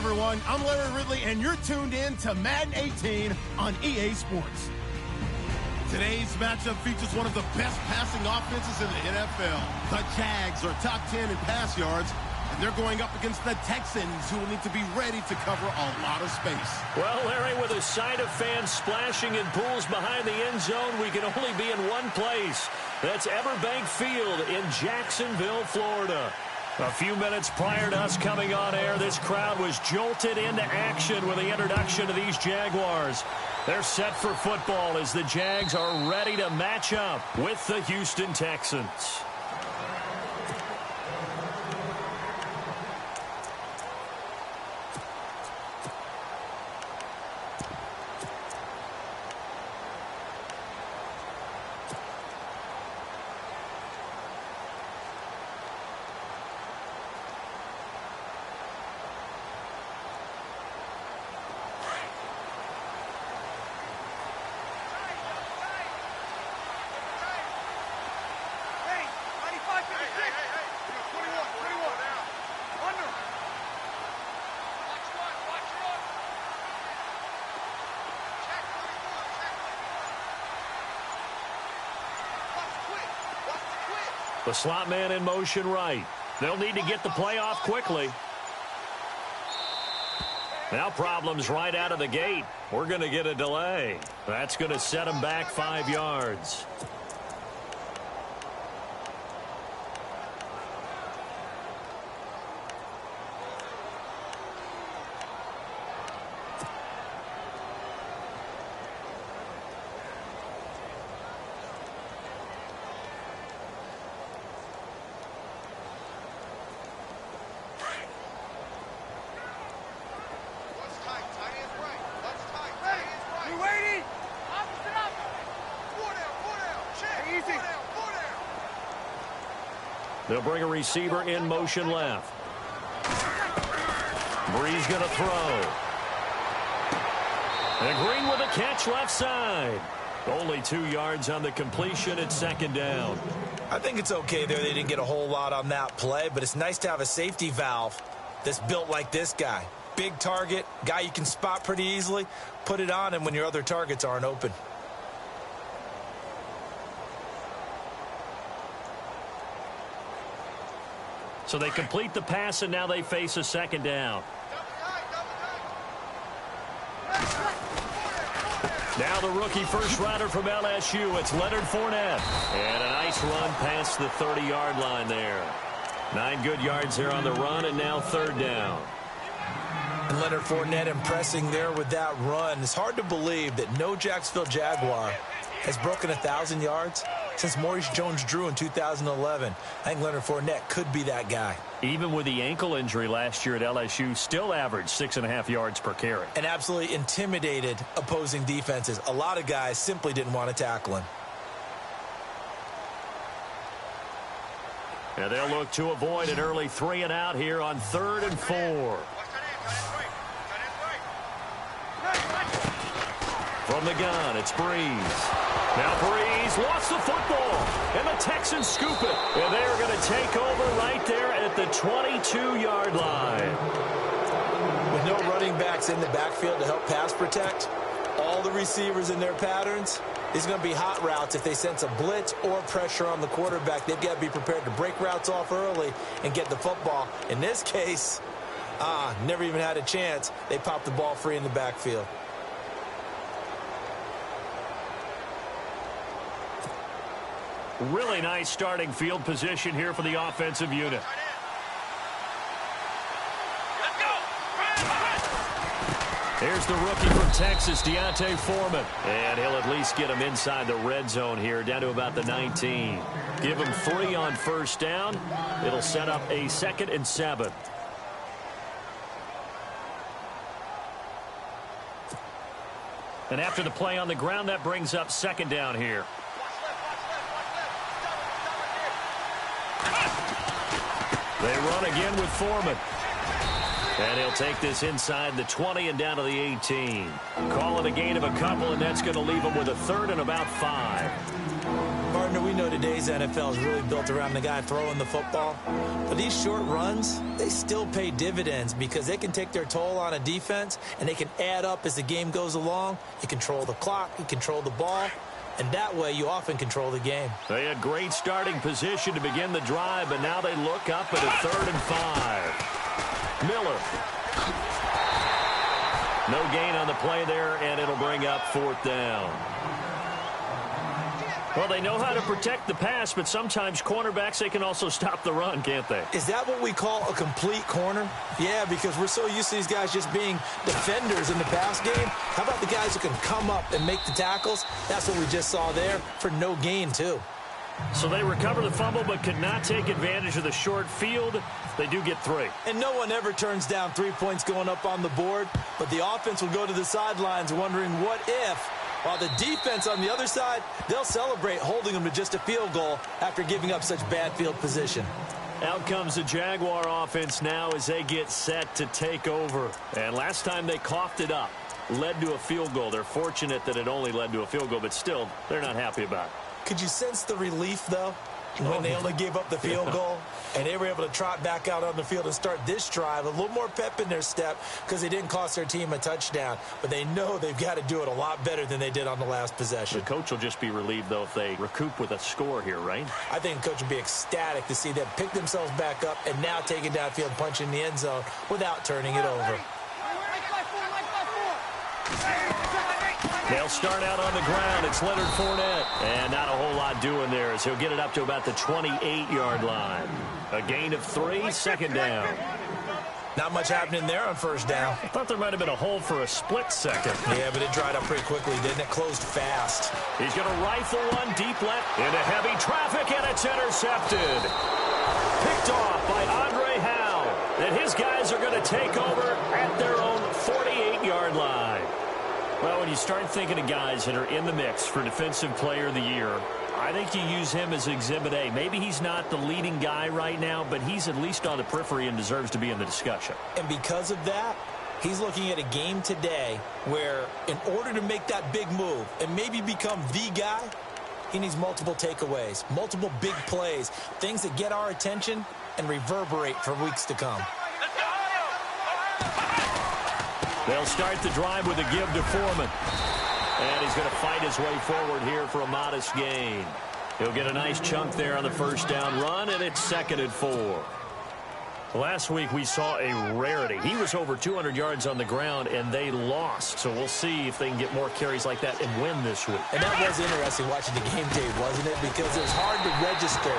everyone. I'm Larry Ridley, and you're tuned in to Madden 18 on EA Sports. Today's matchup features one of the best passing offenses in the NFL. The Jags are top 10 in pass yards, and they're going up against the Texans, who will need to be ready to cover a lot of space. Well, Larry, with a sight of fans splashing in pools behind the end zone, we can only be in one place. That's Everbank Field in Jacksonville, Florida. A few minutes prior to us coming on air, this crowd was jolted into action with the introduction of these Jaguars. They're set for football as the Jags are ready to match up with the Houston Texans. The slot man in motion right. They'll need to get the play off quickly. Now problems right out of the gate. We're going to get a delay. That's going to set them back 5 yards. They'll bring a receiver in motion left. Bree's going to throw. And Green with a catch left side. Only 2 yards on the completion at second down. I think it's okay there. They didn't get a whole lot on that play, but it's nice to have a safety valve that's built like this guy. Big target, guy you can spot pretty easily. Put it on him when your other targets aren't open. So they complete the pass, and now they face a second down. Now the rookie first rounder from LSU, it's Leonard Fournette. And a nice run past the 30-yard line there. 9 good yards there on the run, and now third down. And Leonard Fournette impressing there with that run. It's hard to believe that no Jacksonville Jaguar has broken 1,000 yards since Maurice Jones-Drew in 2011. I think Leonard Fournette could be that guy. Even with the ankle injury last year at LSU, still averaged 6.5 yards per carry. And absolutely intimidated opposing defenses. A lot of guys simply didn't want to tackle him. And they'll look to avoid an early 3 and out here on 3rd and 4. From the gun, it's Breeze. Now Breeze lost the football, and the Texans scoop it. And they're going to take over right there at the 22-yard line. With no running backs in the backfield to help pass protect, all the receivers in their patterns, these are going to be hot routes. If they sense a blitz or pressure on the quarterback, they've got to be prepared to break routes off early and get the football. In this case, never even had a chance. They popped the ball free in the backfield. Really nice starting field position here for the offensive unit. Here's the rookie from Texas, Deontay Foreman. And he'll at least get him inside the red zone here, down to about the 19. Give him 3 on first down. It'll set up a 2nd and 7. And after the play on the ground, that brings up 2nd down here. They run again with Foreman. And he'll take this inside the 20 and down to the 18. Call it a gain of a couple, and that's going to leave him with a 3rd and about 5. Partner, we know today today's NFL is really built around the guy throwing the football. But these short runs, they still pay dividends because they can take their toll on a defense, and they can add up as the game goes along. You control the clock, you control the ball, and that way you often control the game. They had great starting position to begin the drive, but now they look up at a 3rd and 5. Miller. No gain on the play there, and it'll bring up 4th down. Well, they know how to protect the pass, but sometimes cornerbacks, they can also stop the run, can't they? Is that what we call a complete corner? Yeah, because we're so used to these guys just being defenders in the pass game. How about the guys who can come up and make the tackles? That's what we just saw there for no gain, too. So they recover the fumble but could not take advantage of the short field. They do get 3. And no one ever turns down 3 points going up on the board, but the offense will go to the sidelines wondering what if. While the defense on the other side, they'll celebrate holding them to just a field goal after giving up such bad field position. Out comes the Jaguar offense now as they get set to take over. And last time they coughed it up, led to a field goal. They're fortunate that it only led to a field goal, but still, they're not happy about it. Could you sense the relief, though, when they only gave up the field goal? And they were able to trot back out on the field and start this drive. A little more pep in their step because they didn't cost their team a touchdown. But they know they've got to do it a lot better than they did on the last possession. The coach will just be relieved, though, if they recoup with a score here, right? I think the coach will be ecstatic to see them pick themselves back up and now take it downfield, punch in the end zone without turning it over. They'll start out on the ground. It's Leonard Fournette. And not a whole lot doing there as he'll get it up to about the 28-yard line. A gain of 3, 2nd down. Not much happening there on 1st down. I thought there might have been a hole for a split second. Yeah, but it dried up pretty quickly, didn't it? Closed fast. He's going to rifle one deep left into heavy traffic, and it's intercepted. Picked off by Andre Howe. And his guys are going to take over at their own 48-yard line. Well, when you start thinking of guys that are in the mix for Defensive Player of the Year, I think you use him as Exhibit A. Maybe he's not the leading guy right now, but he's at least on the periphery and deserves to be in the discussion. And because of that, he's looking at a game today where in order to make that big move and maybe become the guy, he needs multiple takeaways, multiple big plays, things that get our attention and reverberate for weeks to come. They'll start the drive with a give to Foreman. And he's going to fight his way forward here for a modest gain. He'll get a nice chunk there on the 1st down run, and it's 2nd and 4. Last week we saw a rarity. He was over 200 yards on the ground, and they lost. So we'll see if they can get more carries like that and win this week. And that was interesting watching the game tape, wasn't it? Because it was hard to register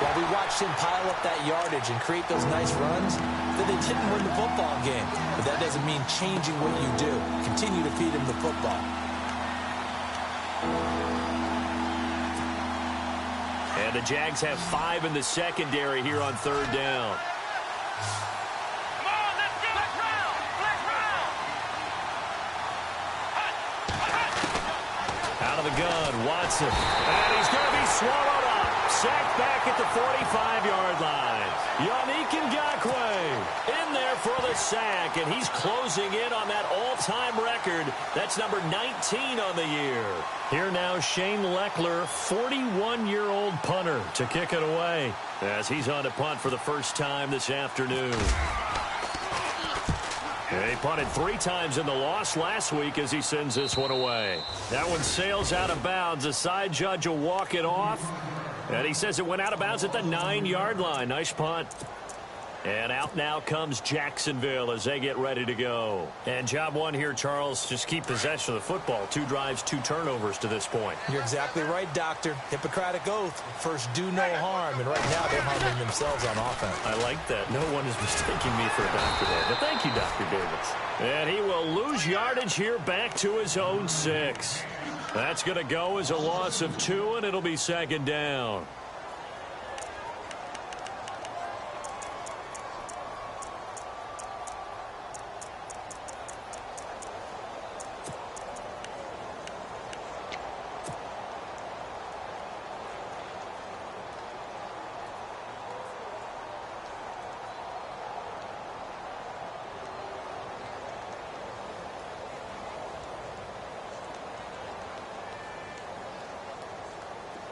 while we watched him pile up that yardage and create those nice runs that they didn't win the football game. But that doesn't mean changing what you do. Continue to feed him the football. And the Jags have 5 in the secondary here on 3rd down. Out of the gun, Watson. And he's going to be swallowed up. Sacked back at the 45-yard line. Yannick Ngakoue in there for the sack, and he's closing in on that all-time record. That's number 19 on the year. Here now, Shane Leckler, 41-year-old punter, to kick it away as he's on to punt for the first time this afternoon. He punted 3 times in the loss last week as he sends this one away. That one sails out of bounds. The side judge will walk it off. And he says it went out of bounds at the 9-yard line. Nice punt. And out now comes Jacksonville as they get ready to go. And job one here, Charles, just keep possession of the football. 2 drives, 2 turnovers to this point. You're exactly right, Doctor. Hippocratic oath. First, do no harm. And right now, they're harming themselves on offense. I like that. No one is mistaking me for a doctor there. But thank you, Dr. Davis. And he will lose yardage here back to his own 6. That's going to go as a loss of 2, and it'll be 2nd down.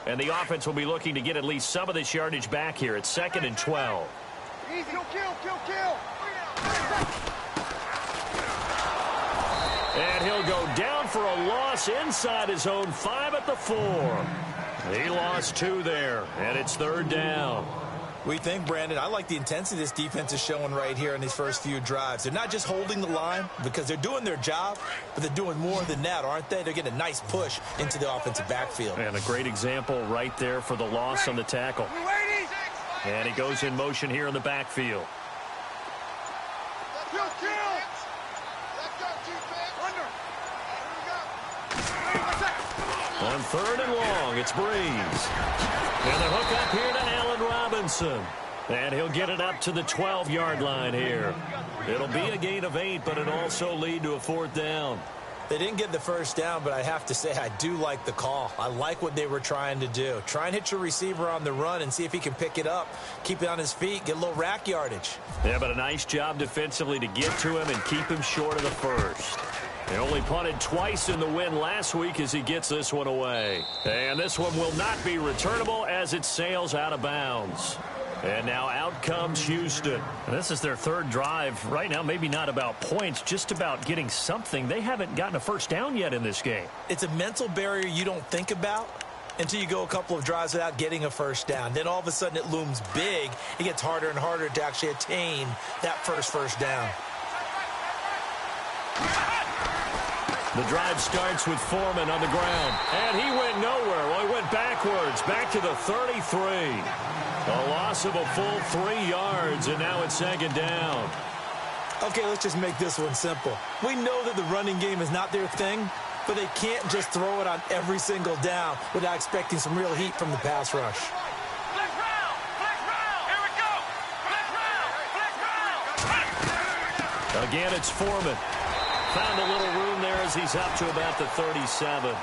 And the offense will be looking to get at least some of this yardage back here. It's 2nd and 12. Easy. Kill. And he'll go down for a loss inside his own 5 at the 4. He lost 2 there, and it's 3rd down. We think, Brandon, I like the intensity this defense is showing right here in these first few drives. They're not just holding the line because they're doing their job, but they're doing more than that, aren't they? They're getting a nice push into the offensive backfield. And a great example right there for the loss on the tackle. And he goes in motion here in the backfield. On 3rd and long, it's Breeze. And the hook up here to Allen Robinson. And he'll get it up to the 12-yard line here. It'll be a gain of 8, but it'll also lead to a 4th down. They didn't get the first down, but I have to say I do like the call. I like what they were trying to do. Try and hit your receiver on the run and see if he can pick it up, keep it on his feet, get a little rack yardage. Yeah, but a nice job defensively to get to him and keep him short of the first. They only punted twice in the win last week as he gets this one away. And this one will not be returnable as it sails out of bounds. And now out comes Houston. And this is their 3rd drive. Right now, maybe not about points, just about getting something. They haven't gotten a first down yet in this game. It's a mental barrier you don't think about until you go a couple of drives without getting a first down. Then all of a sudden it looms big. It gets harder and harder to actually attain that first down. The drive starts with Foreman on the ground. And he went nowhere. Well, he went backwards, back to the 33. A loss of a full 3 yards, and now it's 2nd down. Okay, let's just make this one simple. We know that the running game is not their thing, but they can't just throw it on every single down without expecting some real heat from the pass rush. Again, it's Foreman. Found a little room there as he's up to about the 37.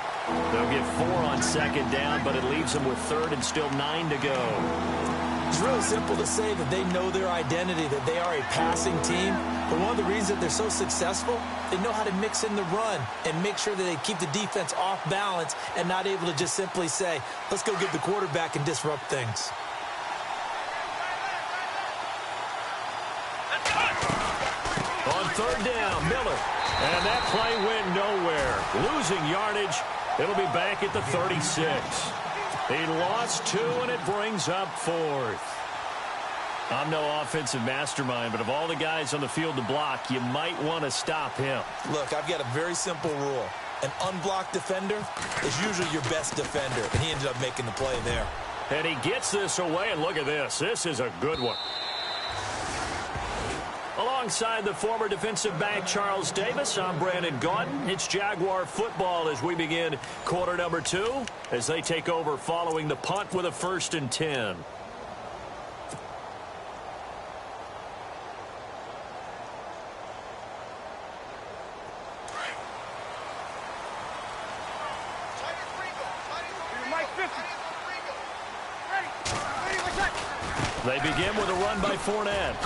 They'll get 4 on 2nd down, but it leaves them with 3rd and still 9 to go. It's really simple to say that they know their identity, that they are a passing team. But one of the reasons that they're so successful, they know how to mix in the run and make sure that they keep the defense off balance and not able to just simply say, let's go get the quarterback and disrupt things. On 3rd down, Miller. And that play went nowhere. Losing yardage. It'll be back at the 36. He lost 2, and it brings up 4th. I'm no offensive mastermind, but of all the guys on the field to block, you might want to stop him. Look, I've got a very simple rule. An unblocked defender is usually your best defender, and he ended up making the play there. And he gets this away, and look at this. This is a good one. Alongside the former defensive back Charles Davis, I'm Brandon Gaudin. It's Jaguar football as we begin quarter number 2 as they take over following the punt with a 1st and 10. They begin with a run by Fournette.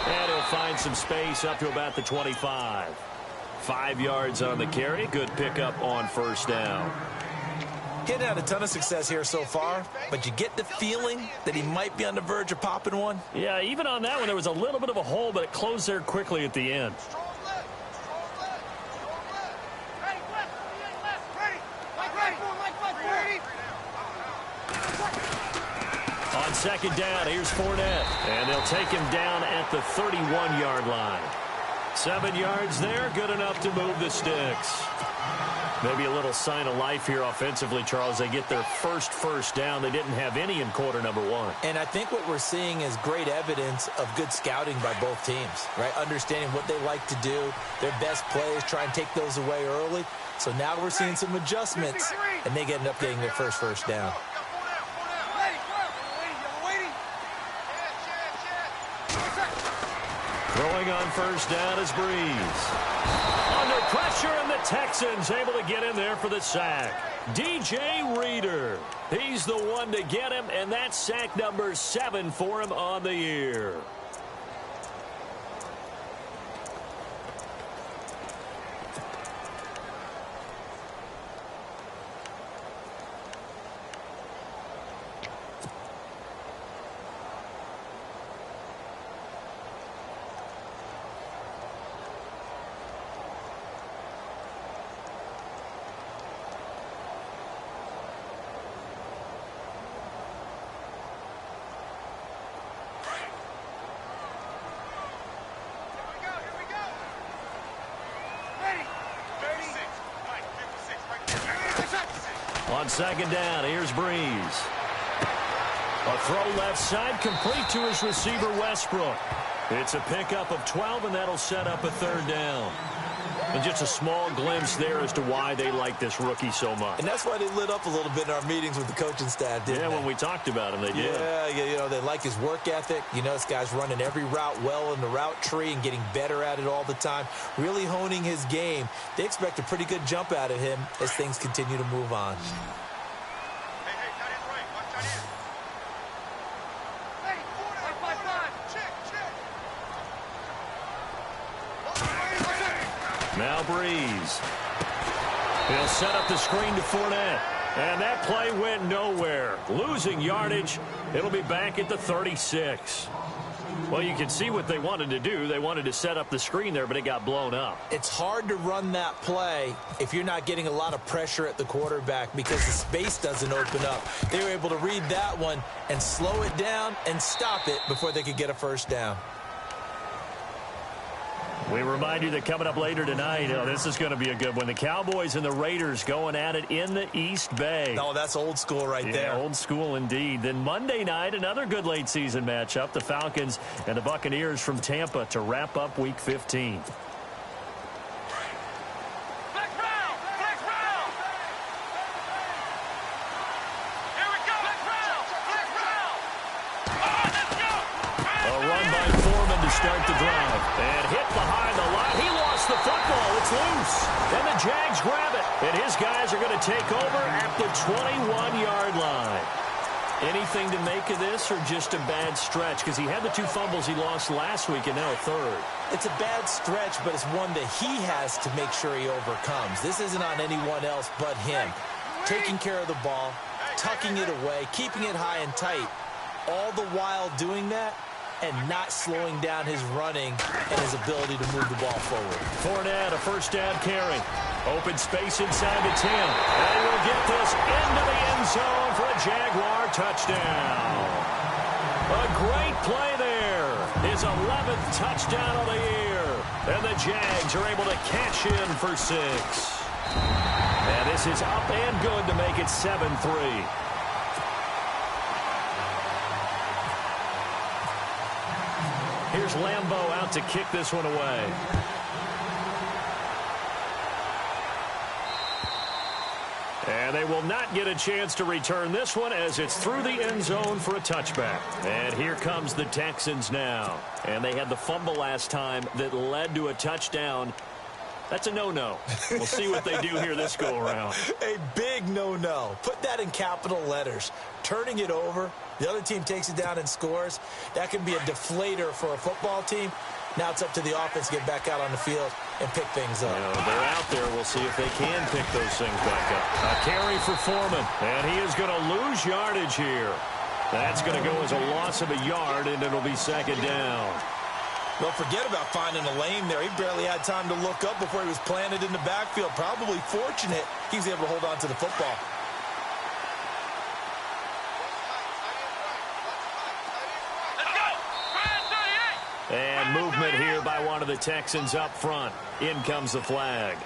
And he'll find some space up to about the 25. 5 yards on the carry. Good pickup on 1st down. Getting had a ton of success here so far, but you get the feeling that he might be on the verge of popping one. Yeah, even on that one, there was a little bit of a hole, but it closed there quickly at the end. On 2nd down, here's Fournette. And they'll take him down at the 31-yard line. 7 yards there, good enough to move the sticks. Maybe a little sign of life here offensively, Charles. They get their first down. They didn't have any in quarter number 1. And I think what we're seeing is great evidence of good scouting by both teams, right? Understanding what they like to do, their best plays, try and take those away early. So now we're seeing some adjustments, and they end up getting their first down. Throwing on 1st down is Breeze. Under pressure, and the Texans able to get in there for the sack. DJ Reader. He's the one to get him, and that's sack number 7 for him on the year. On second down, here's Breeze. A throw left side, complete to his receiver, Westbrook. It's a pickup of 12, and that'll set up a third down. And just a small glimpse there as to why they like this rookie so much. And that's why they lit up a little bit in our meetings with the coaching staff, didn't they? Yeah, when we talked about him, they did. Yeah, you know, they like his work ethic. You know, this guy's running every route well in the route tree and getting better at it all the time, really honing his game. They expect a pretty good jump out of him as things continue to move on. Now Breeze. He'll set up the screen to Fournette. And that play went nowhere. Losing yardage. It'll be back at the 36. Well, you can see what they wanted to do. They wanted to set up the screen there, but it got blown up. It's hard to run that play if you're not getting a lot of pressure at the quarterback because the space doesn't open up. They were able to read that one and slow it down and stop it before they could get a first down. We remind you that coming up later tonight, this is going to be a good one. The Cowboys and the Raiders going at it in the East Bay. Oh, that's old school right there. Old school indeed. Then Monday night, another good late season matchup. The Falcons and the Buccaneers from Tampa to wrap up Week 15. Start the drive and hit behind the line. He lost the football. It's loose. And the Jags grab it. And his guys are going to take over at the 21-yard line. Anything to make of this or just a bad stretch? Because he had the 2 fumbles he lost last week and now a third. It's a bad stretch, but it's one that he has to make sure he overcomes. This isn't on anyone else but him. Taking care of the ball, tucking it away, keeping it high and tight. All the while doing that and not slowing down his running and his ability to move the ball forward. Fournette, a first down carry. Open space inside the 10. And we'll get this into the end zone for a Jaguar touchdown. A great play there. His 11th touchdown of the year. And the Jags are able to cash in for 6. And this is up and good to make it 7-3. Here's Lambeau out to kick this one away. And they will not get a chance to return this one as it's through the end zone for a touchback. And here comes the Texans now. And they had the fumble last time that led to a touchdown. That's a no-no. We'll see what they do here this go-around. A big no-no. Put that in capital letters. Turning it over. The other team takes it down and scores. That can be a deflator for a football team. Now it's up to the offense to get back out on the field and pick things up. They're out there. We'll see if they can pick those things back up. A carry for Foreman. And he is going to lose yardage here. That's going to go as a loss of a yard, and it'll be second down. Well, forget about finding a lane there. He barely had time to look up before he was planted in the backfield. Probably fortunate he was able to hold on to the football. And movement here by one of the Texans up front. In comes the flag.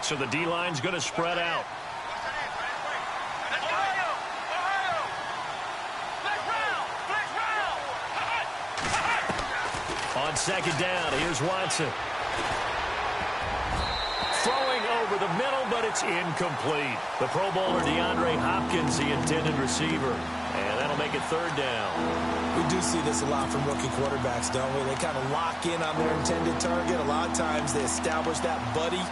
So the D-line's going to spread out. On second down, here's Watson. Throwing over the middle, but it's incomplete. The Pro Bowler DeAndre Hopkins, the intended receiver. And that'll make it third down. We do see this a lot from rookie quarterbacks, don't we? They kind of lock in on their intended target. A lot of times they establish that buddy,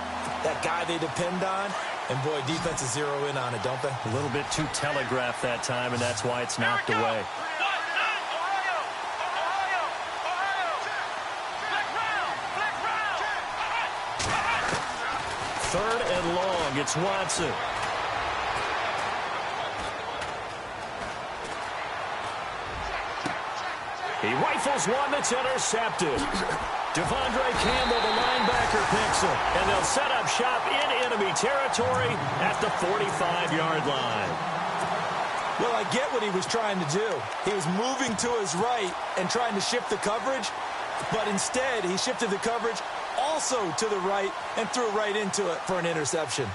that guy they depend on. And, boy, defenses zero in on it, don't they? A little bit too telegraphed that time, and that's why it's knocked away. Third and long. It's Watson. He rifles one that's intercepted. Devondre Campbell, the linebacker, picks him. And they'll set up shop in enemy territory at the 45-yard line. Well, I get what he was trying to do. He was moving to his right and trying to shift the coverage, but instead he shifted the coverage also to the right and threw right into it for an interception.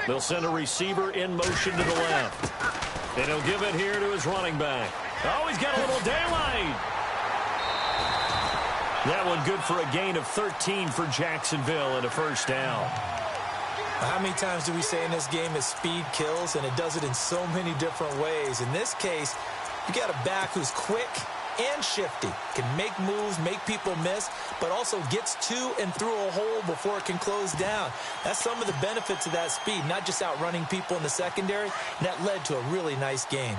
They'll send a receiver in motion to the left. And he'll give it here to his running back. Oh, he's got a little daylight. That one good for a gain of 13 for Jacksonville and a first down. How many times do we say in this game that speed kills, and it does it in so many different ways? In this case, you got a back who's quick and shifty, can make moves, make people miss, but also gets to and through a hole before it can close down. That's some of the benefits of that speed, not just outrunning people in the secondary. And that led to a really nice game.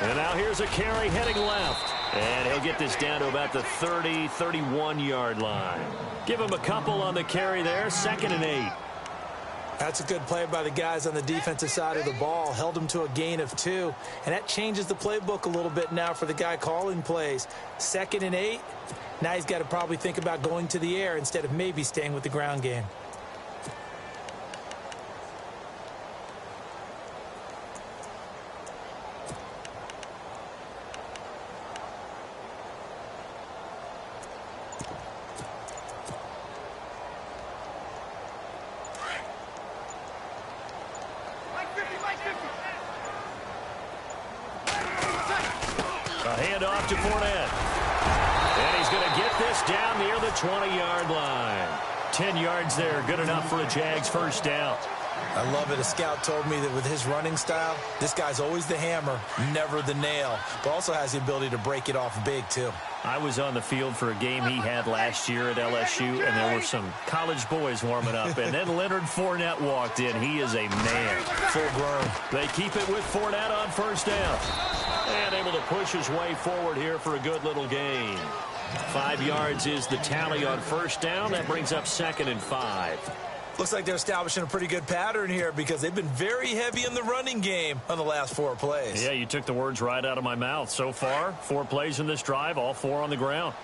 And now here's a carry heading left. And he'll get this down to about the 30, 31-yard line. Give him a couple on the carry there, 2nd and 8. That's a good play by the guys on the defensive side of the ball. Held them to a gain of 2. And that changes the playbook a little bit now for the guy calling plays. 2nd and 8. Now he's got to probably think about going to the air instead of maybe staying with the ground game. Handoff to Fournette. And he's going to get this down near the 20-yard line. 10 yards there, good enough for a Jags first down. I love it. A scout told me that with his running style, this guy's always the hammer, never the nail, but also has the ability to break it off big, too. I was on the field for a game he had last year at LSU, and there were some college boys warming up, and then Leonard Fournette walked in. He is a man. Full grown. They keep it with Fournette on first down. And able to push his way forward here for a good little gain. 5 yards is the tally on first down. That brings up 2nd and 5. Looks like they're establishing a pretty good pattern here because they've been very heavy in the running game on the last 4 plays. Yeah, you took the words right out of my mouth. So far, 4 plays in this drive, all 4 on the ground.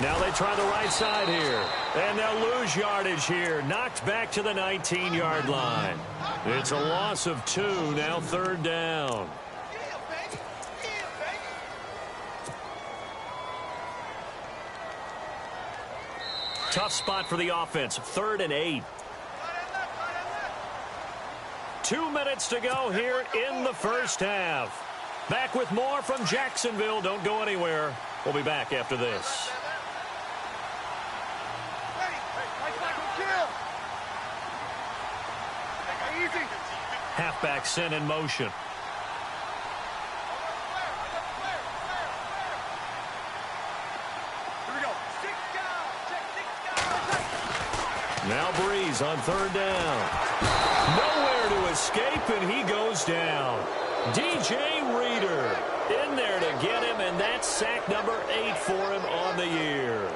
Now they try the right side here. And they'll lose yardage here. Knocked back to the 19-yard line. It's a loss of 2, now 3rd down. Tough spot for the offense. 3rd and 8. 2 minutes to go here in the first half. Back with more from Jacksonville. Don't go anywhere. We'll be back after this. Halfback sent in motion. Now Breeze on 3rd down. Nowhere to escape, and he goes down. DJ Reader in there to get him, and that's sack number 8 for him on the year.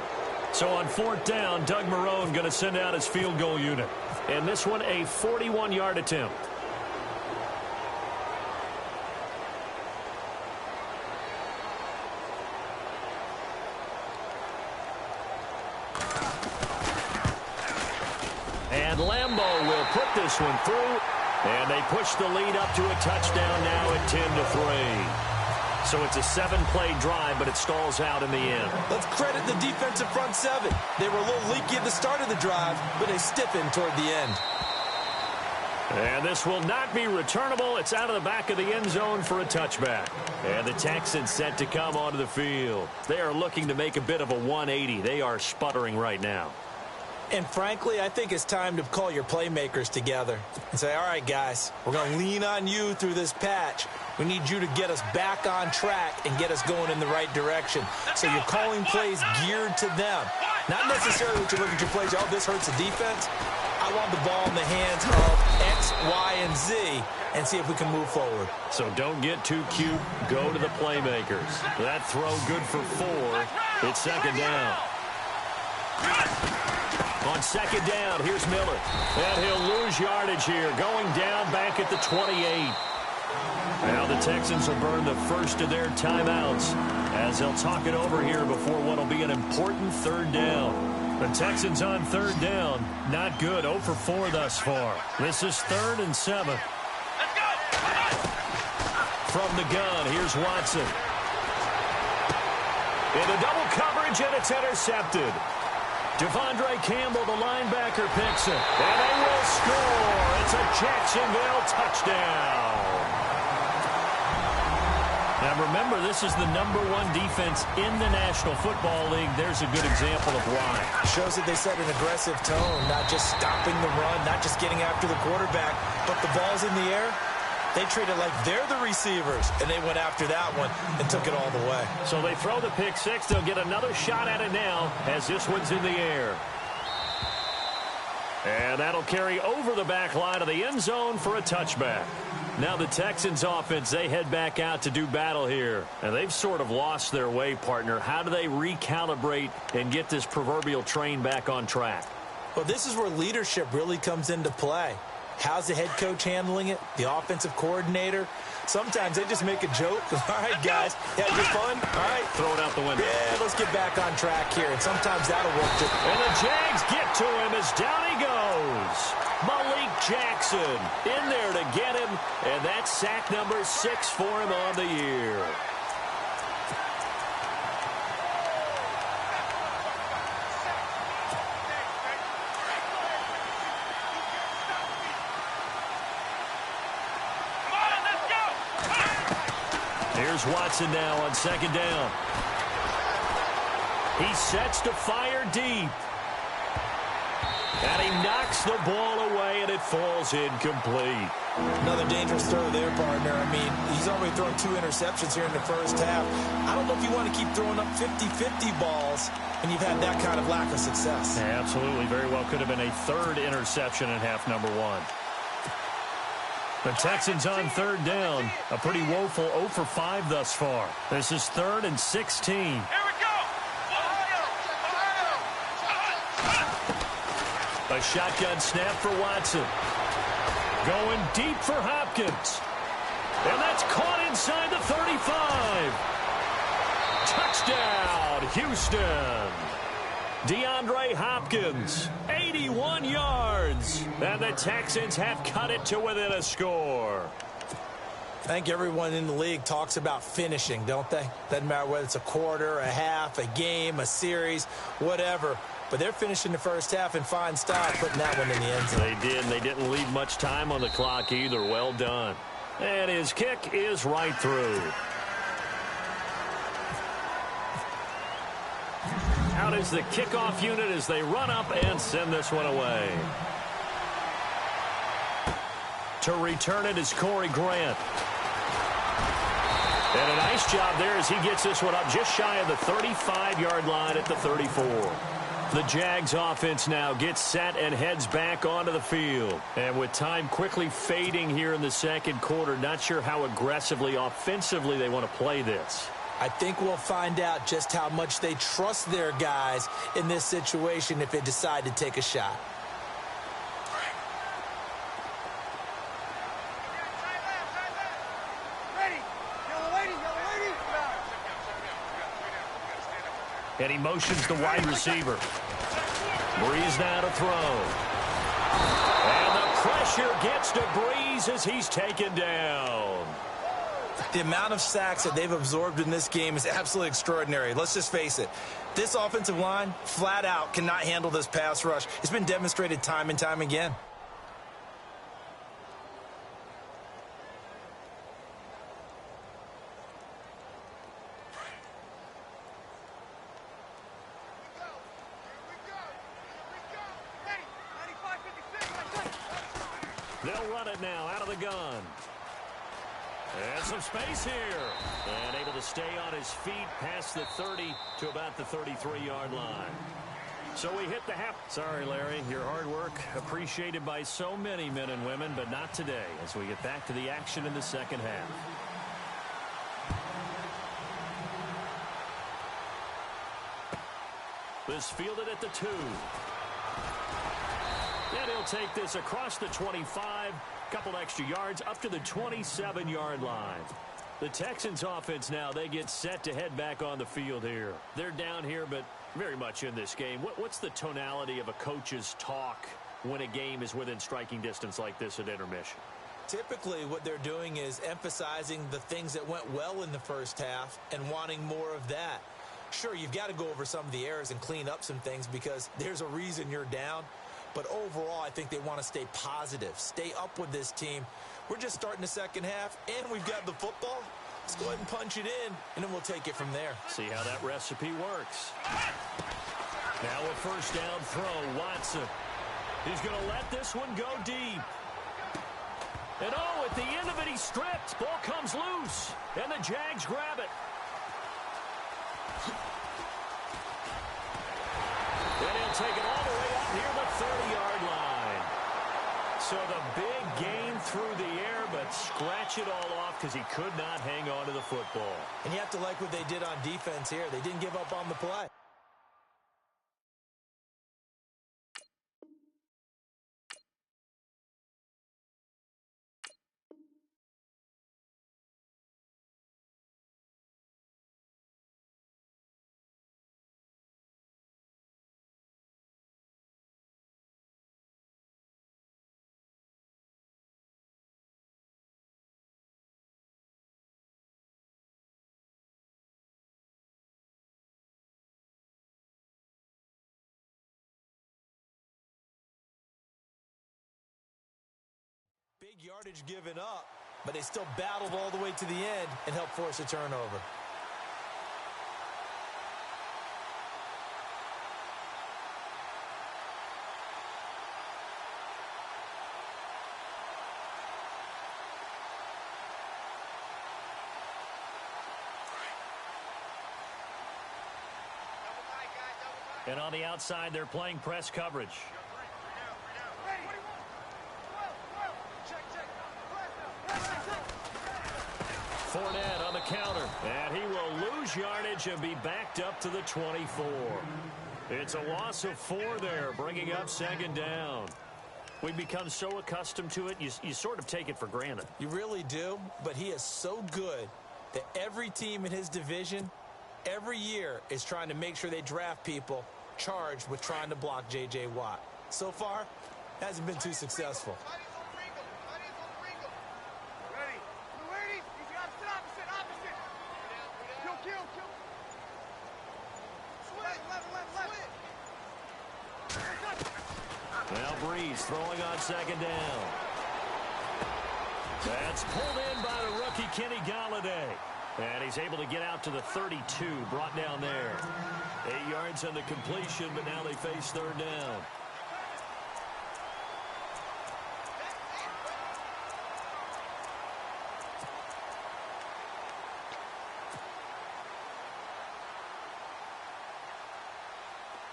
So on 4th down, Doug Marrone going to send out his field goal unit. And this one a 41-yard attempt. And Lambeau will put this one through. And they push the lead up to a touchdown now at 10-3. So it's a 7-play drive, but it stalls out in the end. Let's credit the defensive front 7. They were a little leaky at the start of the drive, but they stiffened toward the end. And this will not be returnable. It's out of the back of the end zone for a touchback. And the Texans set to come onto the field. They are looking to make a bit of a 180. They are sputtering right now. And frankly, I think it's time to call your playmakers together and say, all right, guys, we're going to lean on you through this patch. We need you to get us back on track and get us going in the right direction. So you're calling plays geared to them. Not necessarily that you look at your plays, oh, this hurts the defense. I want the ball in the hands of X, Y, and Z and see if we can move forward. So don't get too cute. Go to the playmakers. That throw good for 4. It's 2nd down. On On second down, here's Miller. And he'll lose yardage here, going down back at the 28. Now the Texans will burn the first of their timeouts as they'll talk it over here before what will be an important third down. The Texans on third down, not good, 0 for 4 thus far. This is 3rd and 7. From the gun, here's Watson. Into double coverage, and it's intercepted. Devondre Campbell, the linebacker, picks it. And they will score. It's a Jacksonville touchdown. Now, remember, this is the #1 defense in the National Football League. There's a good example of why. Shows that they set an aggressive tone, not just stopping the run, not just getting after the quarterback, but the ball's in the air. They treat it like they're the receivers, and they went after that one and took it all the way. So they throw the pick six. They'll get another shot at it now as this one's in the air. And that'll carry over the back line of the end zone for a touchback. Now the Texans offense, they head back out to do battle here. And they've sort of lost their way, partner. How do they recalibrate and get this proverbial train back on track? Well, this is where leadership really comes into play. How's the head coach handling it? The offensive coordinator? Sometimes they just make a joke. All right, guys, you had your fun? All right. Throw it out the window. Yeah, let's get back on track here. And sometimes that'll work too. And the Jags get to him as down he goes. Malik Jackson in there to get him. And that's sack number 6 for him on the year. Here's Watson now on second down. He sets to fire deep. And he knocks the ball away, and it falls incomplete. Another dangerous throw there, partner. I mean, he's already thrown 2 interceptions here in the first half. I don't know if you want to keep throwing up 50-50 balls when you've had that kind of lack of success. Yeah, absolutely. Very well could have been a 3rd interception in half number 1. The Texans on third down. A pretty woeful 0 for 5 thus far. This is 3rd and 16. Here we go. A shotgun snap for Watson. Going deep for Hopkins. And that's caught inside the 35. Touchdown, Houston. DeAndre Hopkins, 81 yards. And the Texans have cut it to within a score. I think everyone in the league talks about finishing, don't they? Doesn't matter whether it's a quarter, a half, a game, a series, whatever. But they're finishing the first half in fine style, putting that one in the end zone. They did, and they didn't leave much time on the clock either. Well done. And his kick is right through. Out is the kickoff unit as they run up and send this one away. To return it is Corey Grant. And a nice job there as he gets this one up just shy of the 35-yard line at the 34. The Jags offense now gets set and heads back onto the field. And with time quickly fading here in the second quarter, not sure how aggressively, offensively they want to play this. I think we'll find out just how much they trust their guys in this situation if they decide to take a shot. Ready. Yellow lady, yellow lady. And he motions the wide receiver. Breeze now to throw. And the pressure gets to Breeze as he's taken down. The amount of sacks that they've absorbed in this game is absolutely extraordinary. Let's just face it. This offensive line, flat out, cannot handle this pass rush. It's been demonstrated time and time again. They'll run it now out of the gun. And some space here. And able to stay on his feet past the 30 to about the 33-yard line. So we hit the half. Sorry, Larry, your hard work appreciated by so many men and women, but not today as we get back to the action in the second half. This fielded at the 2. And he'll take this across the 25, couple extra yards up to the 27-yard line. The Texans offense now, they get set to head back on the field here. They're down here, but very much in this game. What's the tonality of a coach's talk when a game is within striking distance like this at intermission? Typically, what they're doing is emphasizing the things that went well in the first half and wanting more of that. Sure, you've got to go over some of the errors and clean up some things because there's a reason you're down. But overall, I think they want to stay positive, stay up with this team. We're just starting the second half, and we've got the football. Let's go ahead and punch it in, and then we'll take it from there. See how that recipe works. Now a first down throw, Watson. He's going to let this one go deep. And oh, at the end of it, he's stripped. Ball comes loose, and the Jags grab it. And he'll take it all the way out near the 30-yard line. So the big gain through the air, but scratch it all off because he could not hang on to the football. And you have to like what they did on defense here. They didn't give up on the play. Big yardage given up, but they still battled all the way to the end and helped force a turnover. And on the outside, they're playing press coverage. Fournette on the counter, and he will lose yardage and be backed up to the 24. It's a loss of 4 there, bringing up second down. We've become so accustomed to it, you sort of take it for granted. You really do, but he is so good that every team in his division, every year, is trying to make sure they draft people charged with trying to block J.J. Watt. So far, hasn't been too successful. Now Breeze throwing on second down. That's pulled in by the rookie Kenny Golladay. And he's able to get out to the 32, brought down there. 8 yards on the completion, but now they face third down.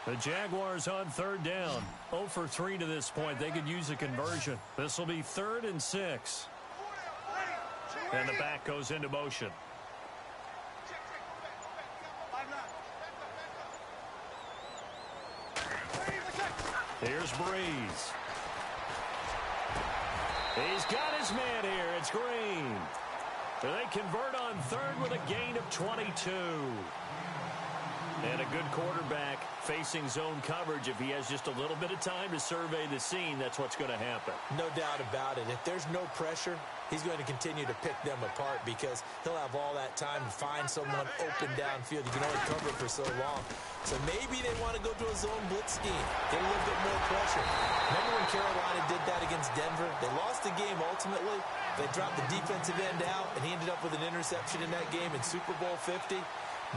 The Jaguars on third down. 0 for 3 to this point. They could use a conversion. This will be 3rd and 6. And the back goes into motion. Here's Breeze. He's got his man here. It's Green. They convert on 3rd with a gain of 22. And a good quarterback facing zone coverage. If he has just a little bit of time to survey the scene, that's what's going to happen. No doubt about it. If there's no pressure, he's going to continue to pick them apart because he'll have all that time to find someone open downfield. You can only cover it for so long. So maybe they want to go to a zone blitz scheme, get a little bit more pressure. Remember when Carolina did that against Denver? They lost the game ultimately. They dropped the defensive end out, and he ended up with an interception in that game in Super Bowl 50.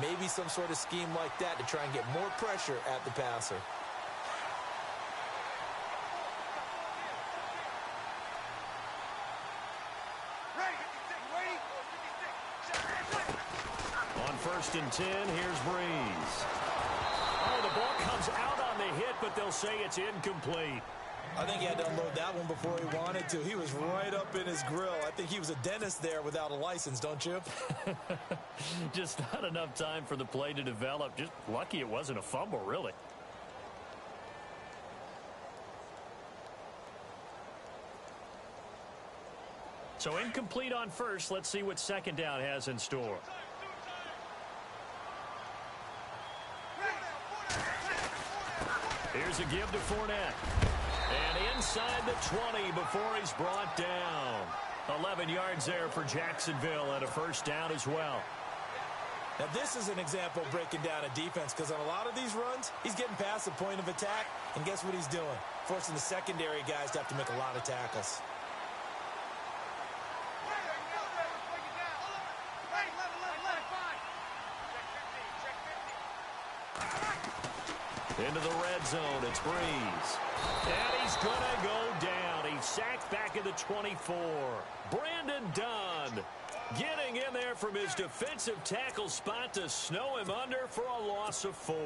Maybe some sort of scheme like that to try and get more pressure at the passer. On 1st and 10, here's Breeze. Oh, the ball comes out on the hit, but they'll say it's incomplete. I think he had to unload that one before he wanted to. He was right up in his grill. I think he was a dentist there without a license, don't you? Just not enough time for the play to develop. Just lucky it wasn't a fumble, really. So incomplete on first. Let's see what second down has in store. Here's a give to Fournette. And inside the 20 before he's brought down. 11 yards there for Jacksonville and a first down as well. Now, this is an example of breaking down a defense because on a lot of these runs, he's getting past the point of attack, and guess what he's doing? Forcing the secondary guys to have to make a lot of tackles. Into the red zone, it's Breeze. And he's going to go down. He's sacked back at the 24. Brandon Dunn getting in there from his defensive tackle spot to snow him under for a loss of 4.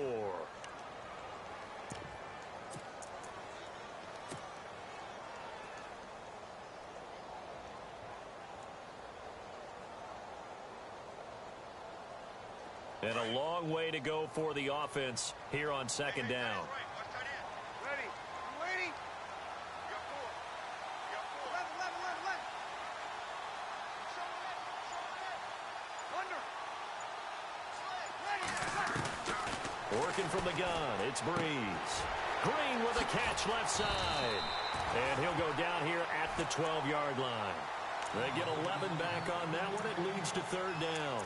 And a long way to go for the offense here on second down. Ready. You waiting? You got 4. You got 4. Under. Working from the gun, it's Breeze. Green with a catch left side. And he'll go down here at the 12-yard line. They get 11 back on that one. It leads to third down.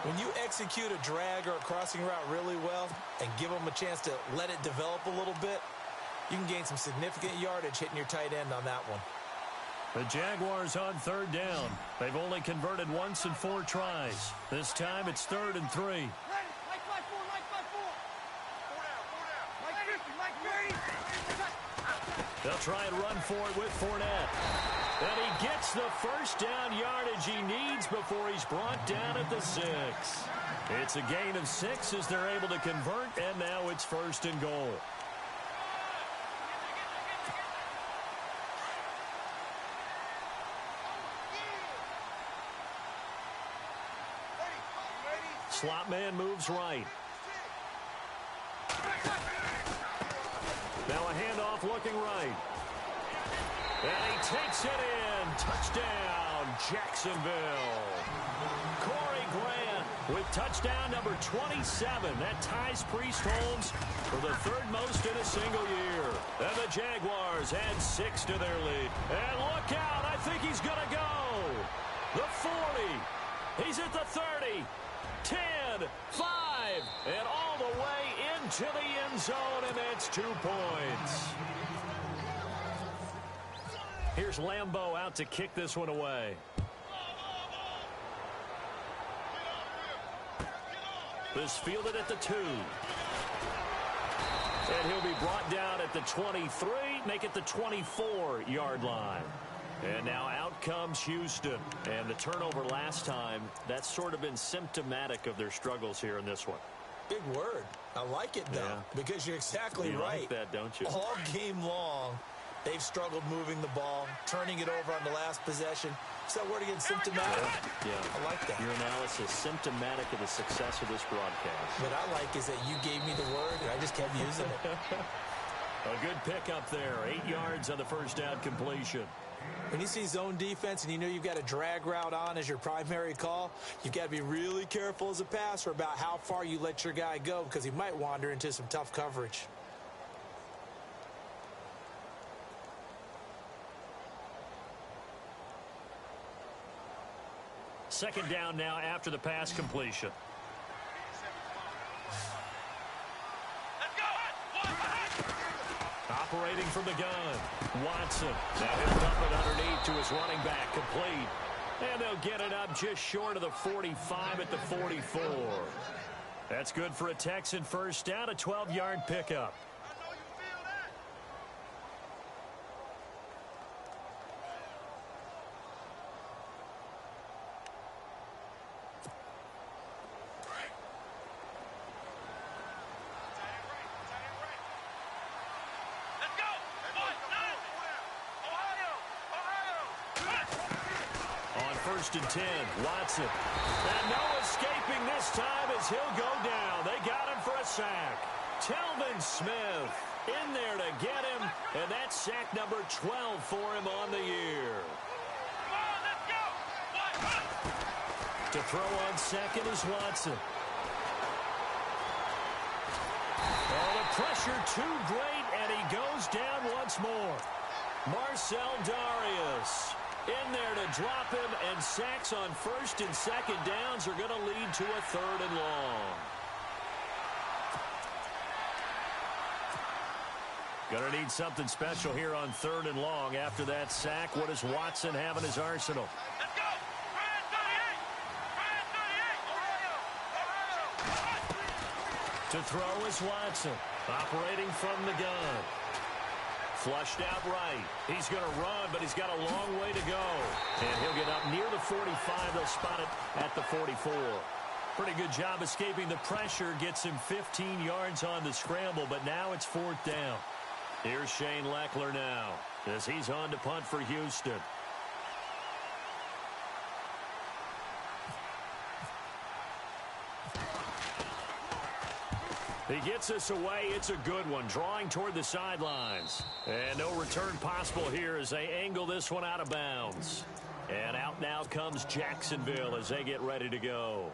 When you execute a drag or a crossing route really well and give them a chance to let it develop a little bit, you can gain some significant yardage hitting your tight end on that one. The Jaguars on third down. They've only converted once in 4 tries. This time it's 3rd and 3. Ready. Like 5-4. Like 5-4. 4 down. Like 50. Like 30. They'll try and run for it with Fournette. And he gets the first down yardage he needs before he's brought down at the 6. It's a gain of 6 as they're able to convert, and now it's 1st and goal. Slot man moves right. Now a handoff looking right. And he takes it in. Touchdown, Jacksonville. Corey Grant with touchdown number 27. That ties Priest Holmes for the 3rd most in a single year. And the Jaguars add 6 to their lead. And look out. I think he's going to go. The 40. He's at the 30. 10, 5, and all the way into the end zone, and that's 2 points. Here's Lambeau out to kick this one away. This fielded at the 2. And he'll be brought down at the 23, make it the 24-yard line. And now out comes Houston. And the turnover last time, that's sort of been symptomatic of their struggles here in this one. Big word. I like it, though, because you're exactly right. You like that, don't you? All game long, they've struggled moving the ball, turning it over on the last possession. Is that word again, symptomatic? Yeah. I like that. Your analysis, symptomatic of the success of this broadcast. What I like is that you gave me the word, and I just kept using it. A good pickup there. 8 yards on the first down completion. When you see zone defense and you know you've got a drag route on as your primary call, you've got to be really careful as a passer about how far you let your guy go because he might wander into some tough coverage. Second down now after the pass completion. Operating from the gun, Watson. Now he'll dump it underneath to his running back, complete. And they'll get it up just short of the 45 at the 44. That's good for a Texan first down, a 12-yard pickup. First and 10, Watson. And no escaping this time as he'll go down. They got him for a sack. Telvin Smith in there to get him, and that's sack number 12 for him on the year. Come on, let's go! To throw on second is Watson. Oh, the pressure too great, and he goes down once more. Marcel Darius in there to drop him, and sacks on first and second downs are going to lead to a 3rd and long. Going to need something special here on 3rd and long. After that sack, what does Watson have in his arsenal? Let's go! Ryan 38! Ryan 38! To throw is Watson, operating from the gun. Flushed out right. He's going to run, but he's got a long way to go. And he'll get up near the 45. They'll spot it at the 44. Pretty good job escaping the pressure. Gets him 15 yards on the scramble, but now it's 4th down. Here's Shane Leckler now as he's on to punt for Houston. He gets us away. It's a good one, drawing toward the sidelines. And no return possible here as they angle this one out of bounds. And out now comes Jacksonville as they get ready to go.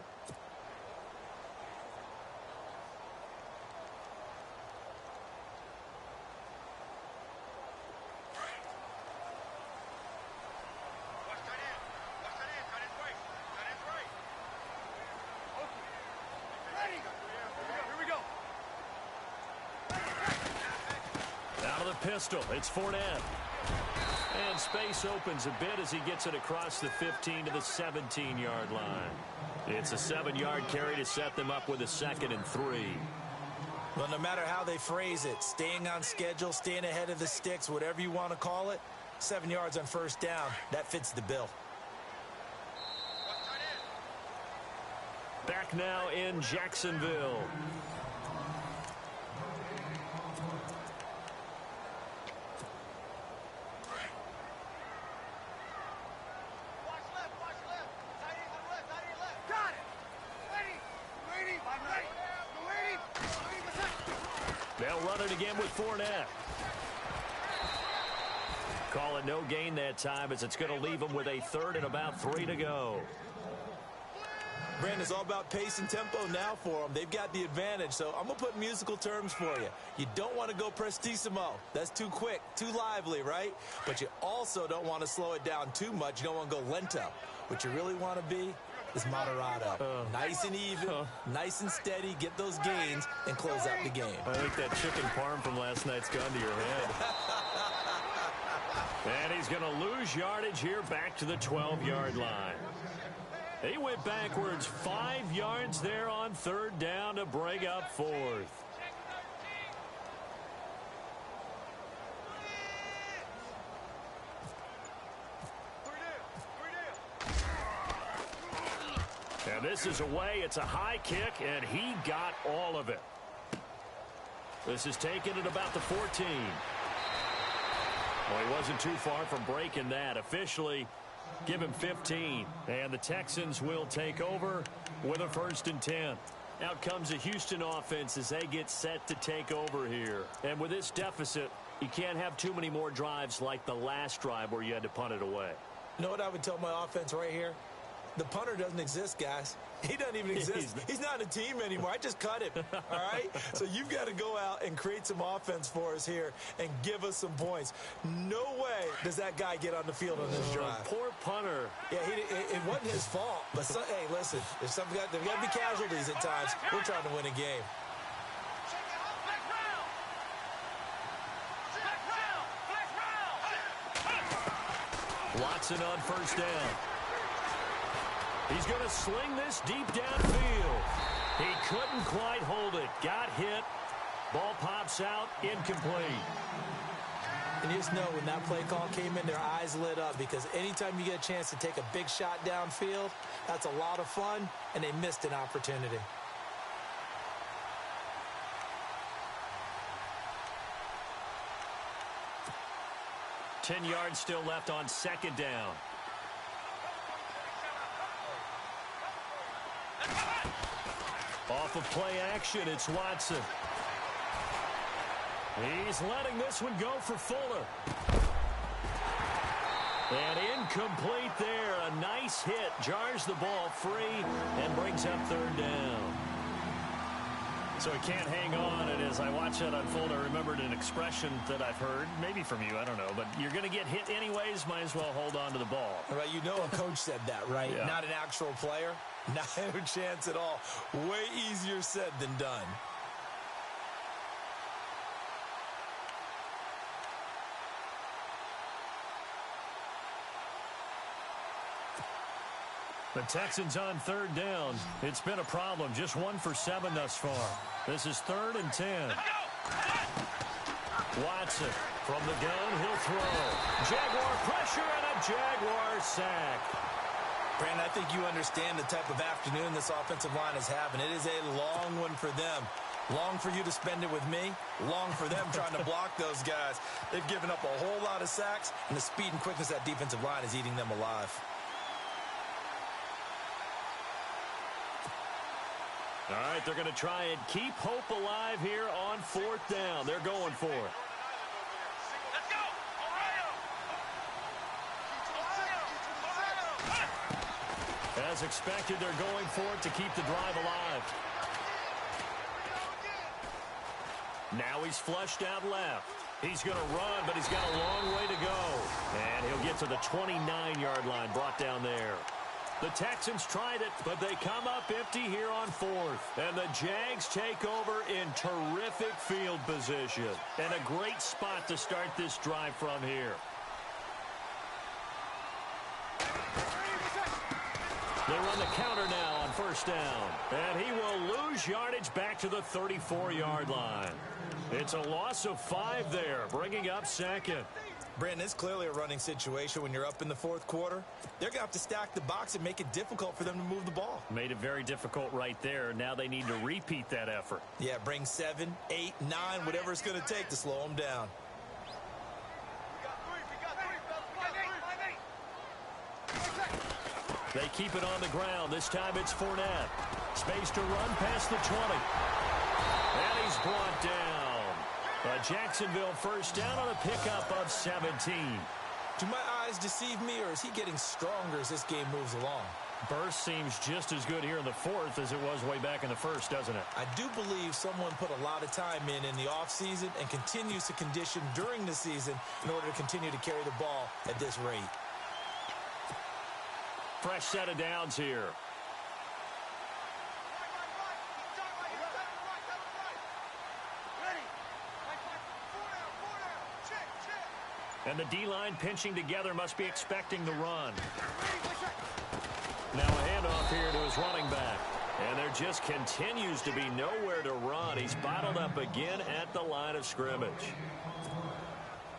Pistol. It's Fournette. And space opens a bit as he gets it across the 15 to the 17-yard line. It's a 7-yard carry to set them up with a 2nd and 3. Well, no matter how they phrase it, staying on schedule, staying ahead of the sticks, whatever you want to call it, 7 yards on 1st down, that fits the bill. Back now in Jacksonville. They'll run it again with Fournette. Call it no gain that time as it's going to leave them with a 3rd and about 3 to go. Brandon, it's all about pace and tempo now for them. They've got the advantage, so I'm going to put musical terms for you. You don't want to go prestissimo. That's too quick, too lively, right? But you also don't want to slow it down too much. You don't want to go lento. What you really want to be is moderato. Nice and even, nice and steady, get those gains, and close out the game. I think that chicken parm from last night's gone to your head. And he's going to lose yardage here back to the 12-yard line. He went backwards 5 yards there on 3rd down to bring up 4th. And this is away. It's a high kick, and he got all of it. This is taken at about the 14. Well, he wasn't too far from breaking that. Officially, give him 15. And the Texans will take over with a 1st and 10. Out comes the Houston offense as they get set to take over here. And with this deficit, you can't have too many more drives like the last drive where you had to punt it away. You know what I would tell my offense right here? The punter doesn't exist, guys. He doesn't even exist. He's not a team anymore. I just cut him, all right? So you've got to go out and create some offense for us here and give us some points. No way does that guy get on the field on this drive. Poor punter. Yeah, it wasn't his fault. But, hey, listen, there's got to be casualties at times. We're trying to win a game. Watson on 1st down. He's going to sling this deep downfield. He couldn't quite hold it. Got hit. Ball pops out. Incomplete. And you just know when that play call came in, their eyes lit up because anytime you get a chance to take a big shot downfield, that's a lot of fun, and they missed an opportunity. Ten yards still left on 2nd down. Off of play action, it's Watson. He's letting this one go for Fuller. And incomplete there. a nice hit, jars the ball free, and brings up third down. So he can't hang on, and as I watch that unfold, I remembered an expression that I've heard, maybe from you, I don't know, but you're going to get hit anyways, might as well hold on to the ball. Right, you know a coach said that, right? Yeah. Not an actual player. Not a chance at all. Way easier said than done. The Texans on third down. It's been a problem. Just 1 for 7 thus far. This is 3rd and 10. Watson from the gun. He'll throw. Jaguar pressure and a Jaguar sack. Brandon, I think you understand the type of afternoon this offensive line is having. It is a long one for them. Long for you to spend it with me. Long for them trying to block those guys. They've given up a whole lot of sacks, and the speed and quickness of that defensive line is eating them alive. All right, they're going to try and keep hope alive here on 4th down. They're going for it. Let's go! Ohio! As expected, they're going for it to keep the drive alive. Now he's flushed out left. He's going to run, but he's got a long way to go. And he'll get to the 29-yard line, brought down there. The Texans tried it, but they come up empty here on 4th. And the Jags take over in terrific field position. And a great spot to start this drive from here. They run the counter now on 1st down. And he will lose yardage back to the 34-yard line. It's a loss of 5 there, bringing up 2nd. Brandon, it's clearly a running situation when you're up in the 4th quarter. They're going to have to stack the box and make it difficult for them to move the ball. Made it very difficult right there. Now they need to repeat that effort. Yeah, bring 7, 8, 9, whatever it's going to take to slow them down. They keep it on the ground. This time it's Fournette. Space to run past the 20. And he's brought down. A Jacksonville 1st down on a pickup of 17. Do my eyes deceive me, or is he getting stronger as this game moves along? Burst seems just as good here in the 4th as it was way back in the 1st, doesn't it? I do believe someone put a lot of time in the offseason and continues to condition during the season in order to continue to carry the ball at this rate. Fresh set of downs here. And the D-line pinching together must be expecting the run. Now a handoff here to his running back. And there just continues to be nowhere to run. He's bottled up again at the line of scrimmage.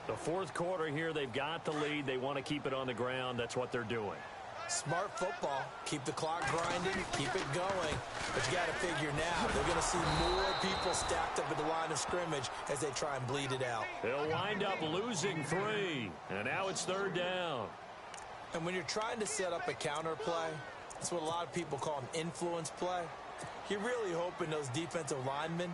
The 4th quarter here, they've got the lead. They want to keep it on the ground. That's what they're doing. Smart football. Keep the clock grinding. Keep it going. But you got to figure now, they're going to see more people stacked up at the line of scrimmage as they try and bleed it out. They'll wind up losing 3. And now it's 3rd down. And when you're trying to set up a counter play, that's what a lot of people call an influence play. You're really hoping those defensive linemen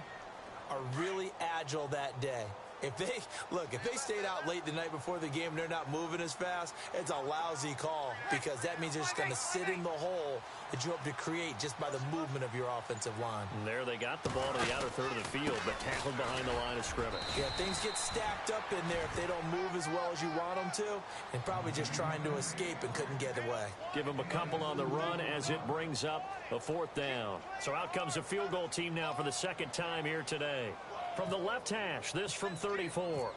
are really agile that day. If they stayed out late the night before the game and they're not moving as fast, it's a lousy call because that means they're just going to sit in the hole that you hope to create just by the movement of your offensive line. And there they got the ball to the outer third of the field, but tackled behind the line of scrimmage. Yeah, things get stacked up in there if they don't move as well as you want them to, and probably just trying to escape and couldn't get away. Give them a couple on the run as it brings up a 4th down. So out comes a field goal team now for the 2nd time here today. From the left hash, this from 34.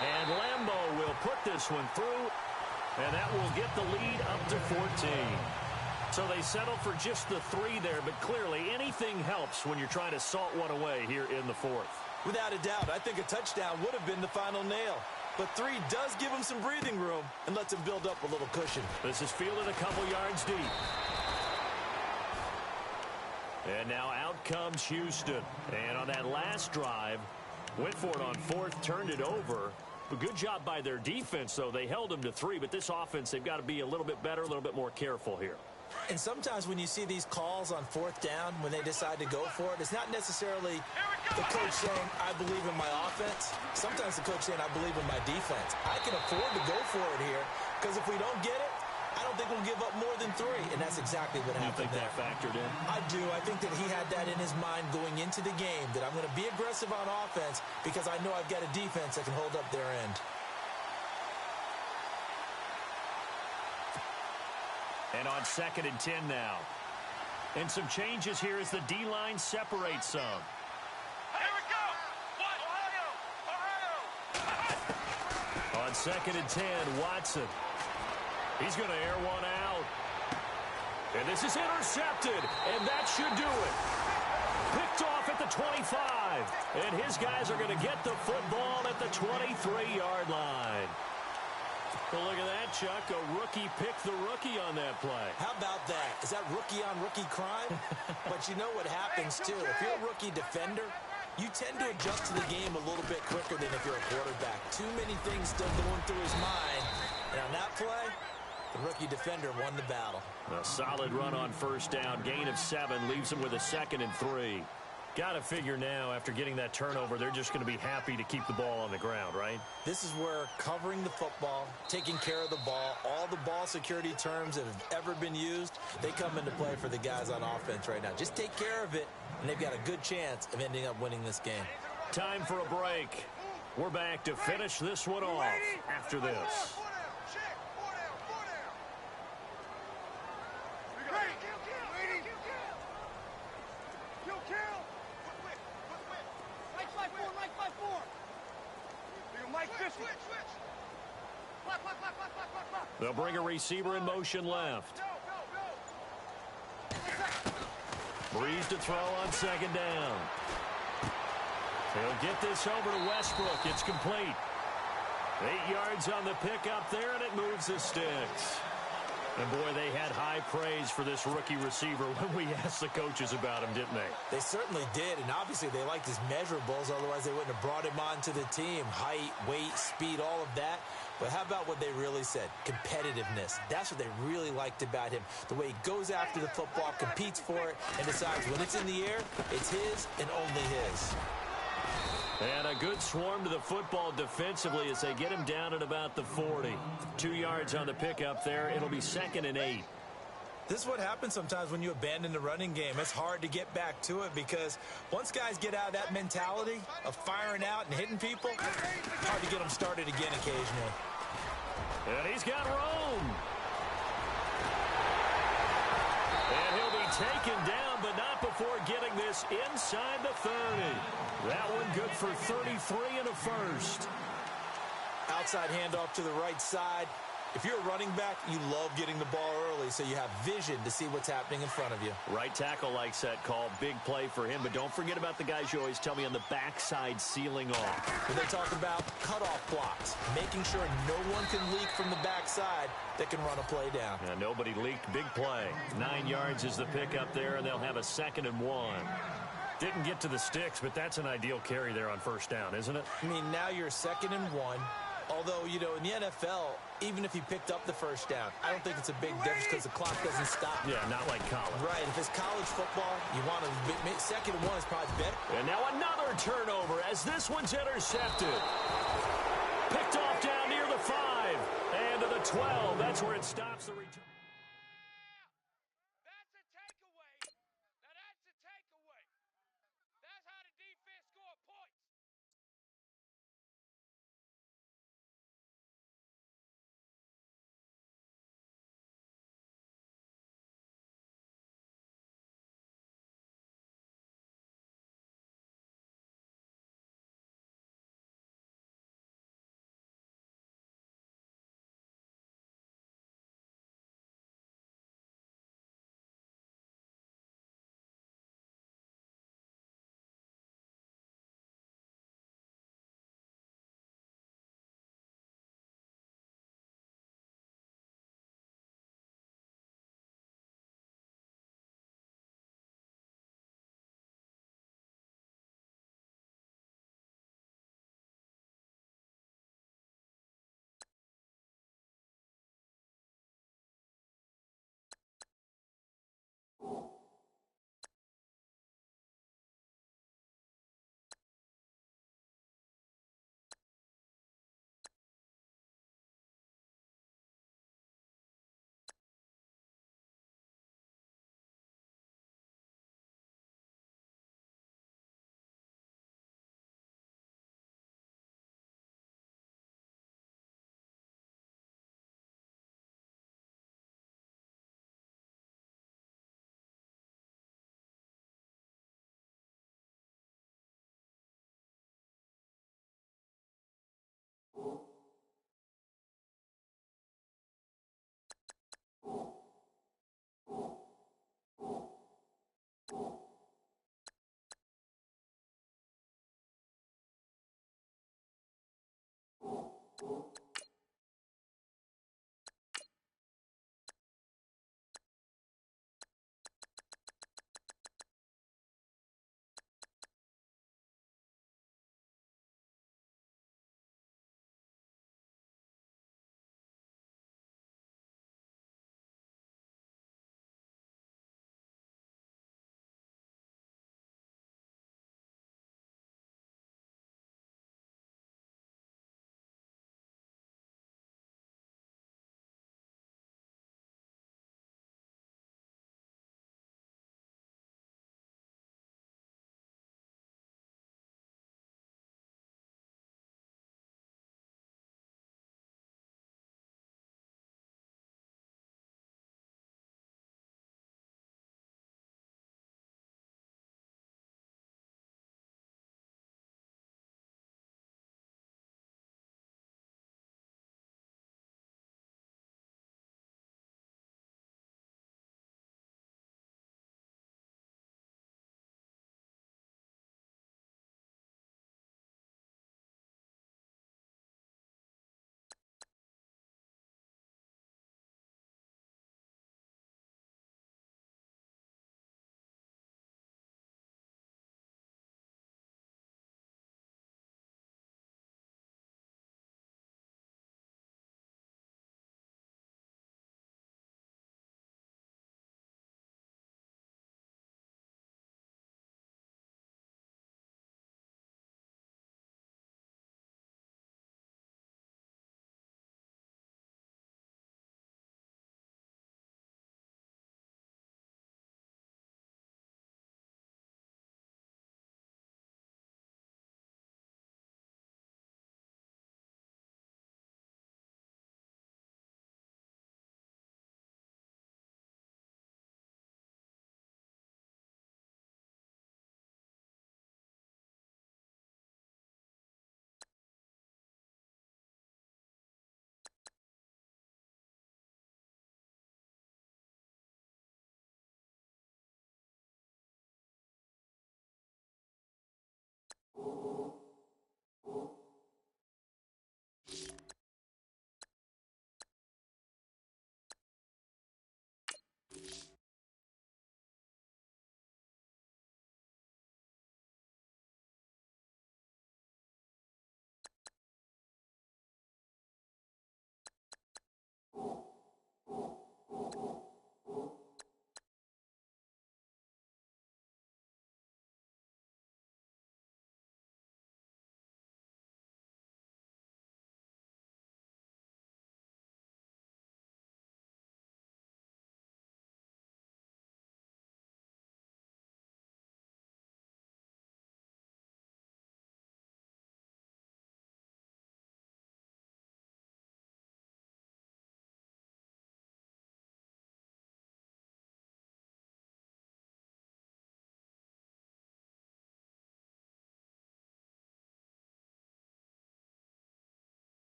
And Lambeau will put this one through, and that will get the lead up to 14. So they settle for just the 3 there, but clearly anything helps when you're trying to salt one away here in the 4th. Without a doubt, I think a touchdown would have been the final nail. But 3 does give him some breathing room and lets him build up a little cushion. This is fielded a couple yards deep. And now out comes Houston. And on that last drive, went for it on 4th, turned it over. A good job by their defense, though. They held them to 3, but this offense, they've got to be a little bit better, a little bit more careful here. And sometimes when you see these calls on fourth down, when they decide to go for it, it's not necessarily the coach saying, I believe in my offense. Sometimes the coach saying, I believe in my defense. I can afford to go for it here because if we don't get it, I don't think we'll give up more than 3. And that's exactly what happened there. You think that factored in? I do. I think that he had that in his mind going into the game, that I'm going to be aggressive on offense because I know I've got a defense that can hold up their end. And on 2nd and 10 now. And some changes here as the D-line separates some. Here we go! What? Ohio! On 2nd and 10, Watson. He's going to air one out. And this is intercepted, and that should do it. Picked off at the 25. And his guys are going to get the football at the 23-yard line. Well, look at that, Chuck. A rookie picked the rookie on that play. How about that? Is that rookie-on-rookie crime? But you know what happens, too. If you're a rookie defender, you tend to adjust to the game a little bit quicker than if you're a quarterback. Too many things still going through his mind. And on that play, the rookie defender won the battle. A solid run on first down. Gain of 7 leaves him with a 2nd and 3. Got to figure now, after getting that turnover, they're just going to be happy to keep the ball on the ground, right? This is where covering the football, taking care of the ball, all the ball security terms that have ever been used, they come into play for the guys on offense right now. Just take care of it, and they've got a good chance of ending up winning this game. Time for a break. We're back to finish this one off after this. They'll bring a receiver in motion left. Breeze to throw on 2nd down. He'll get this over to Westbrook. It's complete. 8 yards on the pickup there, and it moves the sticks. And, boy, they had high praise for this rookie receiver when we asked the coaches about him, didn't they? They certainly did, and obviously they liked his measurables. Otherwise, they wouldn't have brought him onto the team. Height, weight, speed, all of that. But how about what they really said? Competitiveness. That's what they really liked about him. The way he goes after the football, competes for it, and decides when it's in the air, it's his and only his. And a good swarm to the football defensively as they get him down at about the 40. 2 yards on the pickup there. It'll be 2nd and 8. This is what happens sometimes when you abandon the running game. It's hard to get back to it because once guys get out of that mentality of firing out and hitting people, it's hard to get them started again occasionally. And he's got room. And he'll be taken down, but not before getting this inside the 30. That one good for 33 and a first. Outside handoff to the right side. If you're a running back, you love getting the ball early so you have vision to see what's happening in front of you. Right tackle likes that call. Big play for him, but don't forget about the guys you always tell me on the backside sealing off. When they talk about cutoff blocks, making sure no one can leak from the backside that can run a play down. Yeah, nobody leaked. Big play. 9 yards is the pickup there, and they'll have a 2nd and 1. Didn't get to the sticks, but that's an ideal carry there on first down, isn't it? I mean, now you're 2nd and 1. Although, you know, in the NFL, even if he picked up the first down, I don't think it's a big difference because the clock doesn't stop. Yeah, not like college. Right. If it's college football, you want to 2nd and 1 is probably better. And now another turnover as this one's intercepted. Picked off down near the 5 and to the 12. That's where it stops the return. Go.